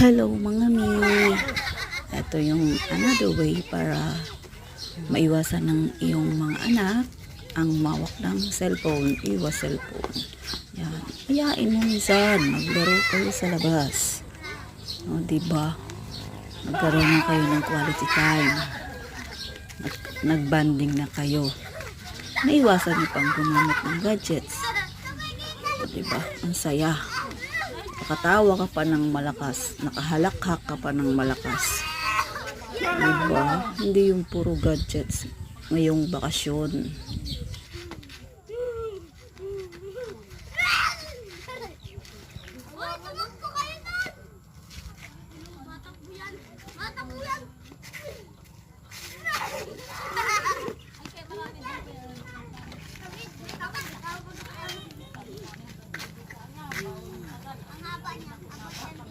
Hello mga mi. Ito yung another way para maiwasan ng iyong mga anak ang mawak ng cellphone. Iwas cellphone. Yan. Ayain mo minsan. Maglaro kayo sa labas. O, diba? Magkaroon na kayo ng quality time. Nagbanding na kayo. Maiwasan niyo pang gumamit ng gadgets. O, diba? Ang saya. Nakatawa ka pa ng malakas, nakahalakhak ka pa ng malakas. Diba? Hindi yung puro gadgets ngayong bakasyon.